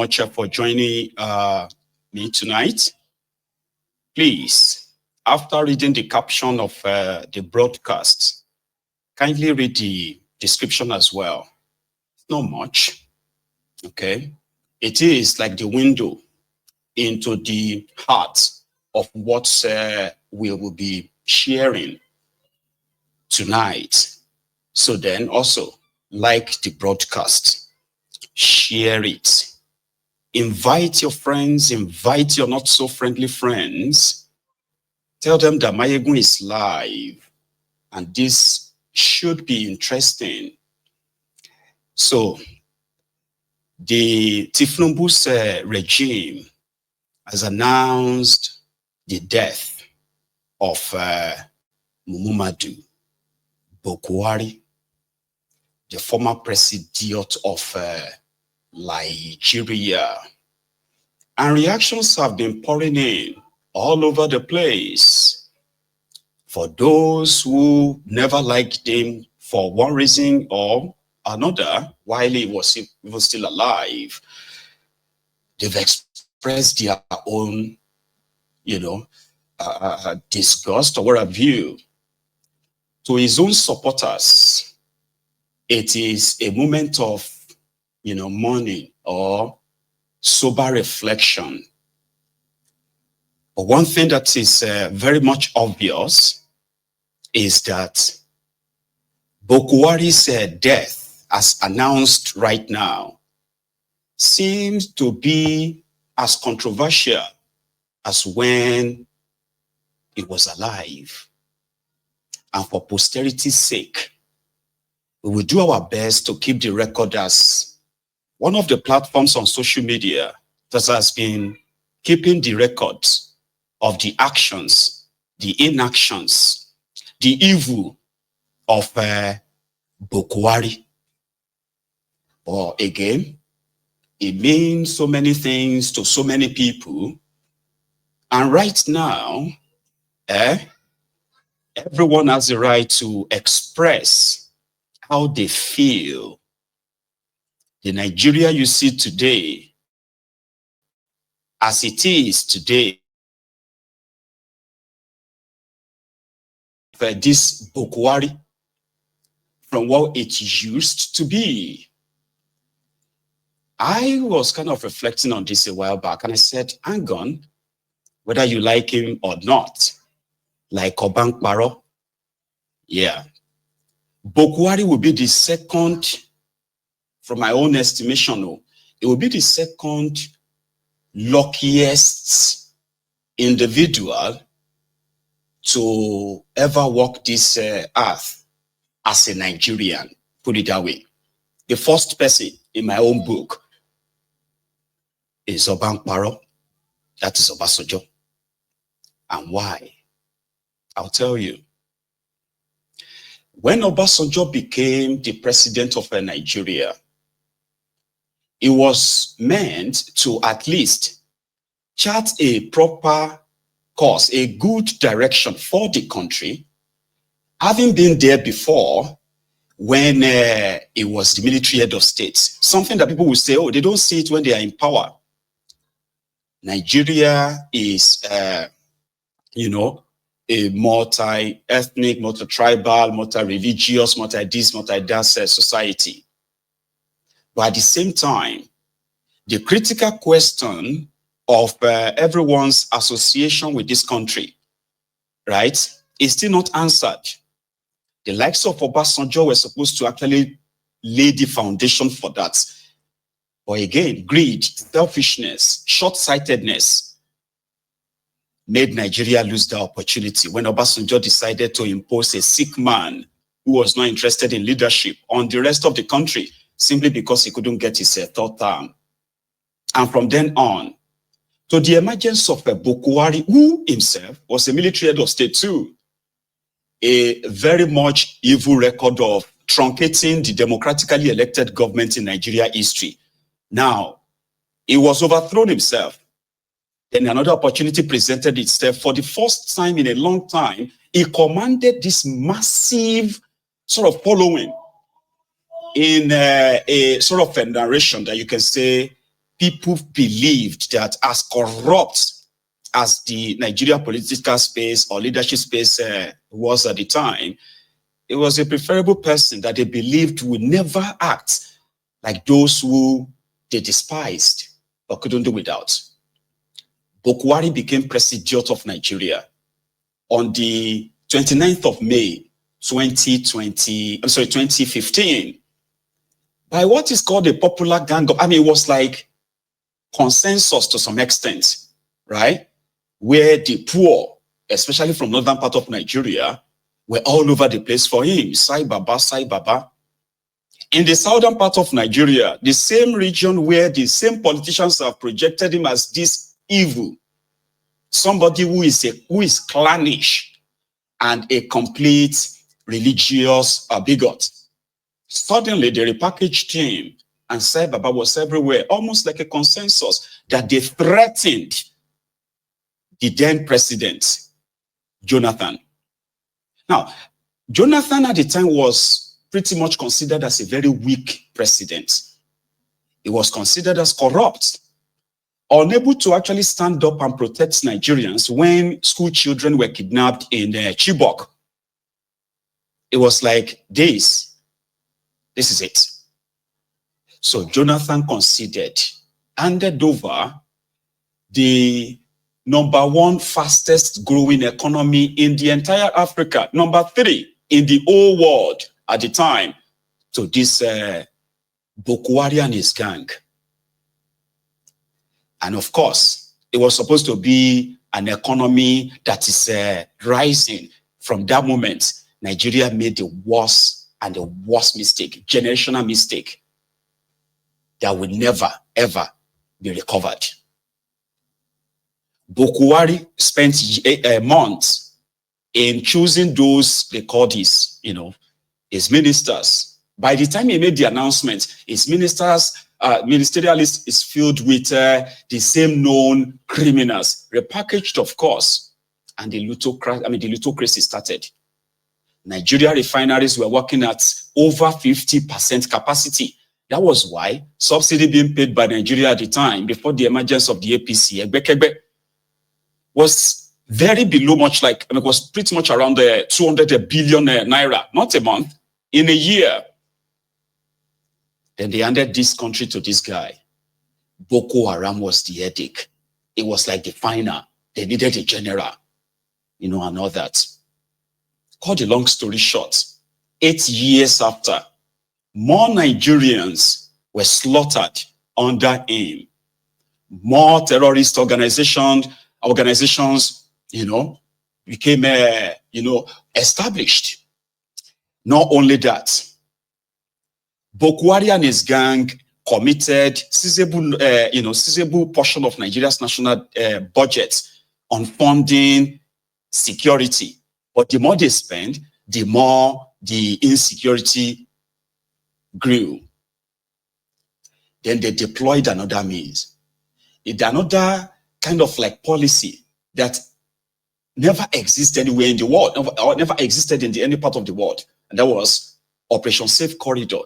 much for joining me tonight. Please, after reading the caption of the broadcast, kindly read the description as well. Not much, okay? It is like the window into the heart of what we will be sharing tonight. So then also, like the broadcast, share it. Invite your friends, invite your not so friendly friends. Tell them that Mayegun is live and this should be interesting. So the Tifnumbu's regime has announced the death of Muhammadu Bokohari, the former president of Nigeria. And reactions have been pouring in all over the place. For those who never liked him for one reason or another, while he was still alive, they've expressed their own, disgust or what have you. To his own supporters, it is a moment of mourning or sober reflection. But one thing that is very much obvious is that Bokohari's death, as announced right now, seems to be as controversial as when he was alive. And for posterity's sake, we will do our best to keep the record as one of the platforms on social media that has been keeping the records of the actions, the inactions, the evil of Bokohari. But again, it means so many things to so many people. And right now, everyone has the right to express how they feel. The Nigeria you see today, as it is today, this Bokohari, from what it used to be. I was kind of reflecting on this a while back, and I said, hang on, whether you like him or not, like Obank Baro, yeah, Bokohari will be the second, from my own estimation, it will be the second luckiest individual to ever walk this earth as a Nigerian, put it that way. The first person in my own book is Obank Baro, that is Obasanjo. And why? I'll tell you. When Obasanjo became the president of Nigeria, it was meant to at least chart a proper course, a good direction for the country, having been there before when it was the military head of state. Something that people will say, oh, they don't see it when they are in power. Nigeria is, a multi-ethnic, multi-tribal, multi-religious, multi-this, multi-that society. But at the same time, the critical question of everyone's association with this country, right, is still not answered. The likes of Obasanjo were supposed to actually lay the foundation for that. But again, greed, selfishness, short-sightedness made Nigeria lose the opportunity when Obasanjo decided to impose a sick man who was not interested in leadership on the rest of the country, simply because he couldn't get his third term. And from then on, to the emergence of Bokohari, who himself was a military head of state too, a very much evil record of truncating the democratically elected government in Nigeria history. Now, he was overthrown himself. Then another opportunity presented itself. For the first time in a long time, he commanded this massive sort of following in a sort of a narration that you can say people believed that as corrupt as the Nigeria political space or leadership space was at the time, it was a preferable person that they believed would never act like those who they despised or couldn't do without. Bokohari became president of Nigeria on the 29th of May, 2015, by what is called a popular gang up. I mean, it was like consensus to some extent, right? Where the poor, especially from northern part of Nigeria, were all over the place for him. Sai Baba, Sai Baba. In the southern part of Nigeria, the same region where the same politicians have projected him as this evil, somebody who is clannish and a complete religious bigot. Suddenly, they repackaged him, and Sai Baba was everywhere, almost like a consensus that they threatened the then president, Jonathan. Now, Jonathan at the time was pretty much considered as a very weak president. He was considered as corrupt, unable to actually stand up and protect Nigerians when school children were kidnapped in Chibok. It was like this is it. So Jonathan conceded, handed over the #1 fastest growing economy in the entire Africa, #3 in the whole world at the time, to this Bokohari and his gang. And of course, it was supposed to be an economy that is rising. From that moment, Nigeria made the worst and the worst mistake, generational mistake, that will never, ever be recovered. Bokohari spent months in choosing those, they call this, his ministers. By the time he made the announcement, his ministers, ministerial list is filled with the same known criminals, repackaged, of course, and the plutocracy started. Nigeria refineries were working at over 50% capacity. That was why subsidy being paid by Nigeria at the time, before the emergence of the APC, was very below, much like, it was pretty much around 200 billion naira, not a month, in a year. Then they handed this country to this guy. Boko Haram was the headache. It was like the final. They needed a general, and all that. Cut the long story short, 8 years after, more Nigerians were slaughtered under him. More terrorist organizations, became, established. Not only that, Bokohari and his gang committed sizable portion of Nigeria's national budget on funding security. But the more they spend, the more the insecurity grew. Then they deployed another means. Another kind of like policy that never existed anywhere in the world, or never existed in any part of the world. And that was Operation Safe Corridor.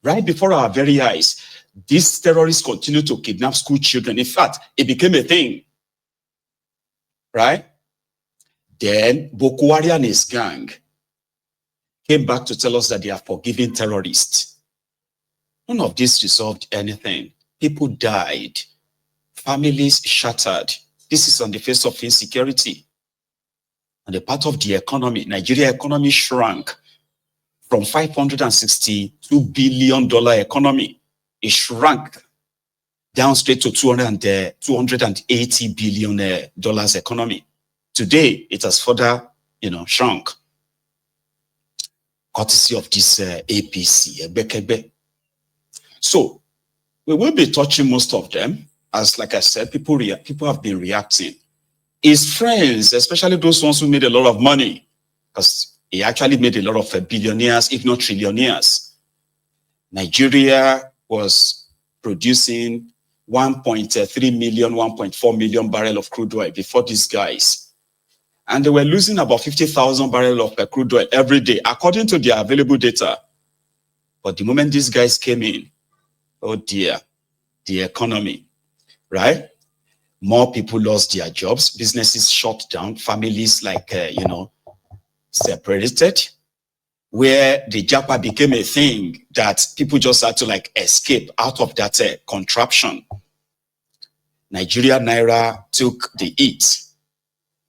Right before our very eyes, these terrorists continued to kidnap school children. In fact, it became a thing. Right? Then Bokohari and his gang came back to tell us that they are forgiving terrorists. None of this resolved anything. People died. Families shattered. This is on the face of insecurity. On the part of the economy, Nigeria economy shrank from $562 billion economy. It shrank down straight to $280 billion economy. Today, it has further, shrunk. Courtesy of this APC. So, we will be touching most of them. As like I said, people have been reacting. His friends, especially those ones who made a lot of money, because he actually made a lot of billionaires, if not trillionaires. Nigeria was producing 1.3 million, 1.4 million barrels of crude oil before these guys. And they were losing about 50,000 barrels of crude oil every day, according to their available data. But the moment these guys came in, oh dear, the economy right? More people lost their jobs, businesses shut down, families separated, where the japa became a thing that people just had to escape out of that contraption. Nigeria Naira took the hit,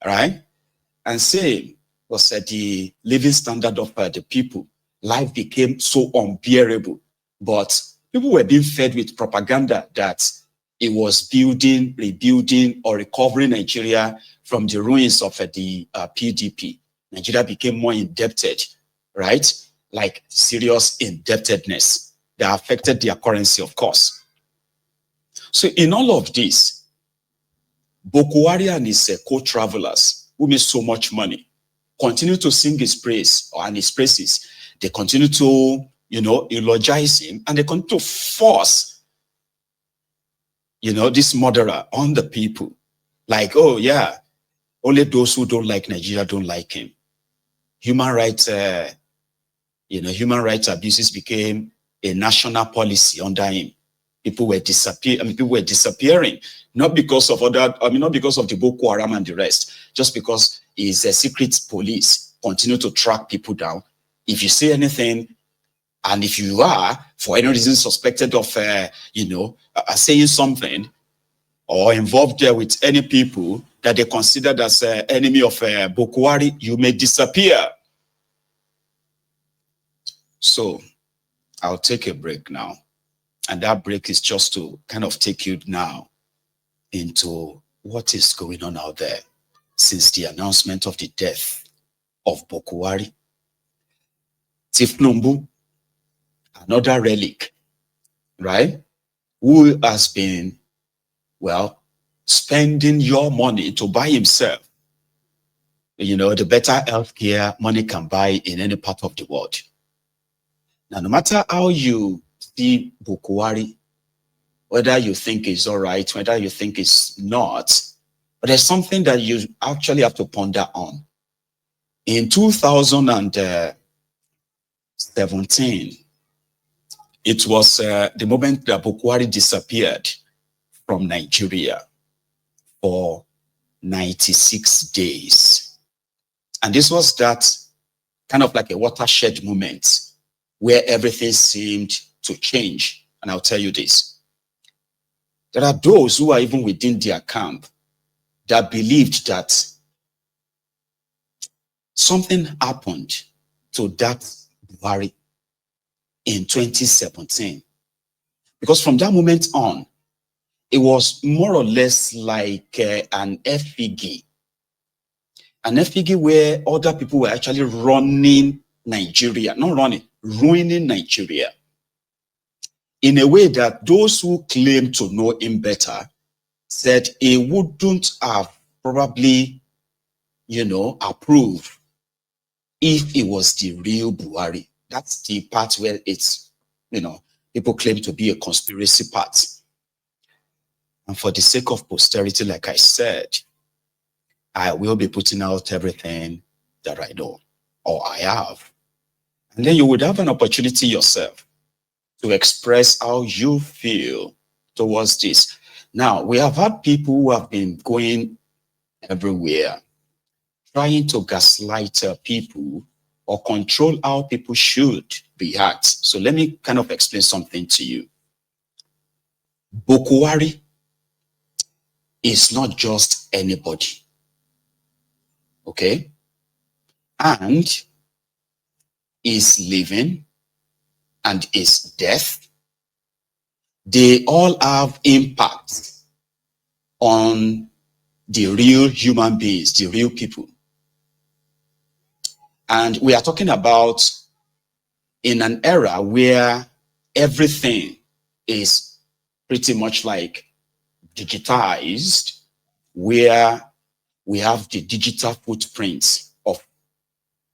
right? And say was the living standard of the people. Life became so unbearable, but people were being fed with propaganda that it was building, rebuilding, or recovering Nigeria from the ruins of the PDP. Nigeria became more indebted, right? Like serious indebtedness that affected their currency, of course. So in all of this, Bokohari and his co-travelers who made so much money continue to sing his praise and his praises. They continue to, eulogize him, and they continue to force, this murderer on the people. Like, oh yeah, only those who don't like Nigeria don't like him. Human rights, human rights abuses became a national policy under him. People were disappearing, not because of not because of the Boko Haram and the rest, just because his secret police continue to track people down. If you say anything, and if you are, for any reason, suspected of, saying something or involved there with any people that they considered as enemy of Bokohari, you may disappear. So I'll take a break now. And that break is just to kind of take you now into what is going on out there since the announcement of the death of Bokohari. Tifnumbu, another relic, right? Who has been, spending your money to buy himself, the better healthcare money can buy in any part of the world. Now, no matter how you see Bokohari, whether you think it's all right, whether you think it's not, but there's something that you actually have to ponder on. In 2017, it was the moment that Bokohari disappeared from Nigeria for 96 days. And this was that kind of like a watershed moment where everything seemed to change. And I'll tell you this. There are those who are even within their camp that believed that something happened to that Buhari in 2017. Because from that moment on, it was more or less like an FPG. An FPG where other people were actually running Nigeria, not running, ruining Nigeria. In a way that those who claim to know him better said he wouldn't have probably, approved if it was the real Buhari. That's the part where it's, people claim to be a conspiracy part. And for the sake of posterity, like I said, I will be putting out everything that I know or I have. And then you would have an opportunity yourself to express how you feel towards this. Now, we have had people who have been going everywhere, trying to gaslight people or control how people should react. So let me kind of explain something to you. Bokohari is not just anybody, okay? And is living and is death. They all have impact on the real human beings, the real people. And we are talking about in an era where everything is pretty much like digitized, where we have the digital footprints of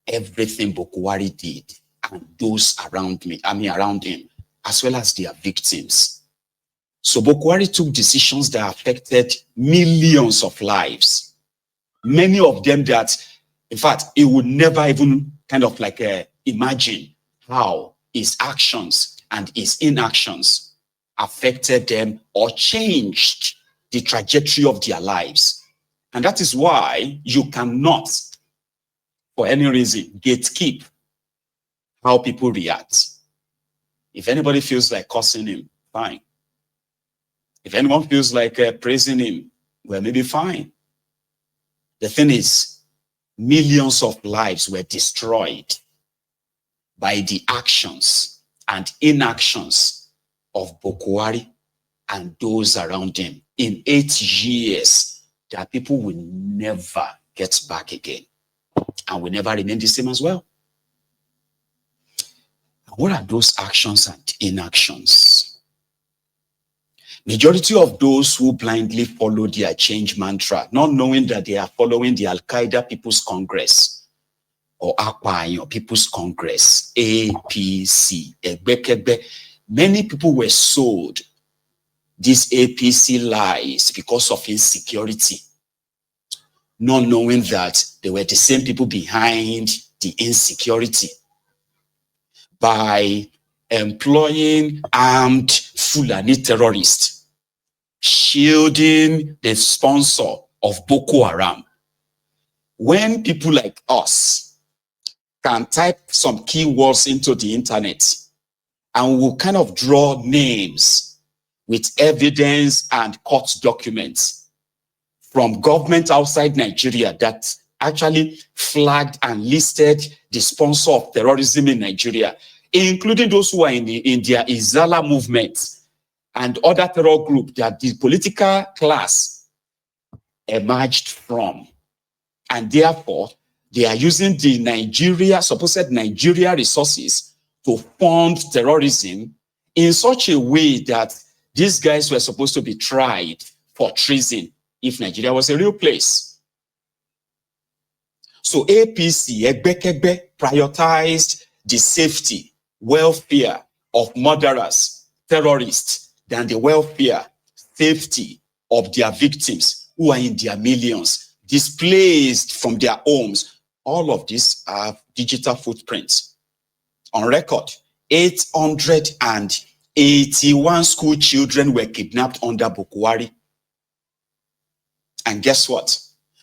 everything Bokohari did and those around him, as well as their victims. So Bokohari took decisions that affected millions of lives. Many of them that, in fact, he would never even kind of like imagine how his actions and his inactions affected them or changed the trajectory of their lives. And that is why you cannot, for any reason, gatekeep how people react. If anybody feels like cursing him, fine. If anyone feels like praising him, well, maybe fine. The thing is, millions of lives were destroyed by the actions and inactions of Bokohari and those around him in 8 years that people will never get back again and will never remain the same as well. What are those actions and inactions? Majority of those who blindly follow their change mantra, not knowing that they are following the Al-Qaeda People's Congress or APA, or People's Congress, APC, Egbekegbe. Many people were sold these APC lies because of insecurity, not knowing that they were the same people behind the insecurity. By employing armed Fulani terrorists, shielding the sponsor of Boko Haram. When people like us can type some keywords into the internet and we'll kind of draw names with evidence and court documents from government outside Nigeria that actually flagged and listed the sponsor of terrorism in Nigeria, including those who are in their Izala movement and other terror group that the political class emerged from. And therefore, they are using the supposed Nigeria resources to fund terrorism in such a way that these guys were supposed to be tried for treason if Nigeria was a real place. So APC, Egbekegbe, prioritized the safety, welfare of murderers, terrorists, than the welfare, safety of their victims who are in their millions, displaced from their homes. All of these have digital footprints. On record, 881 school children were kidnapped under Bokohari. And guess what?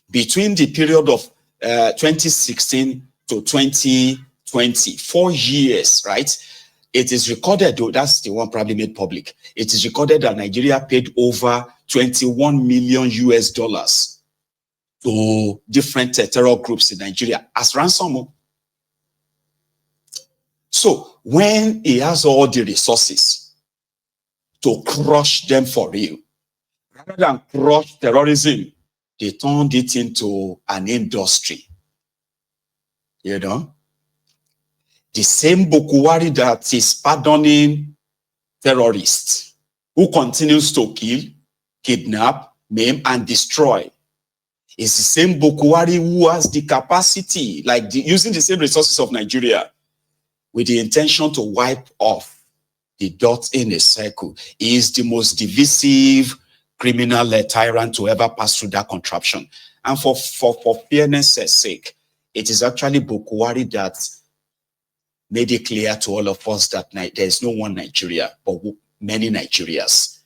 Between the period of 2016 to 2020, 4 years, right? It is recorded, though, that's the one probably made public. It is recorded that Nigeria paid over $21 million to different terror groups in Nigeria as ransom. So when he has all the resources to crush them for real, rather than crush terrorism, they turned it into an industry. You know? The same Bokohari that is pardoning terrorists who continues to kill, kidnap, maim, and destroy is the same Bokohari who has the capacity, using the same resources of Nigeria, with the intention to wipe off the dots in a circle. He is the most divisive criminal tyrant to ever pass through that contraption. And for fairness' sake, it is actually Bokohari that made it clear to all of us that there is no one Nigeria, but many Nigerias.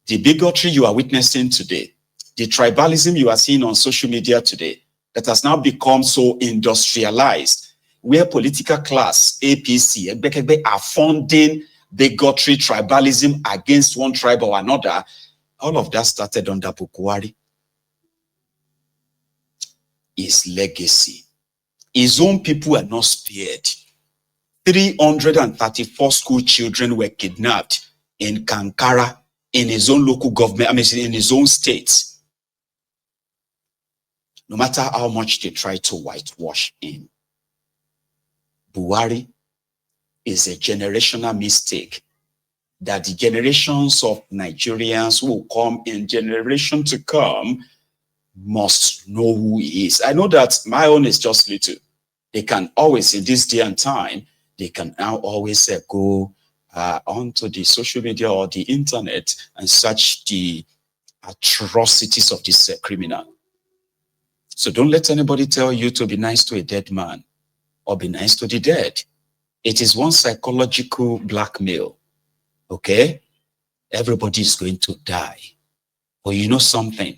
The bigotry you are witnessing today, the tribalism you are seeing on social media today, that has now become so industrialized, where political class, APC, and Bekebe are funding bigotry, tribalism against one tribe or another. All of that started under Bokohari. His legacy. His own people are not spared. 334 school children were kidnapped in Kankara, in his own local government, in his own state. No matter how much they try to whitewash him, Buhari is a generational mistake that the generations of Nigerians who will come in generation to come must know who he is. I know that my own is just little. They can always, in this day and time, they can now always go onto the social media or the internet and search the atrocities of this criminal. So don't let anybody tell you to be nice to a dead man or be nice to the dead. It is one psychological blackmail. Okay? Everybody is going to die. But you know something?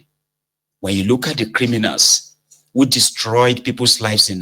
When you look at the criminals who destroyed people's lives in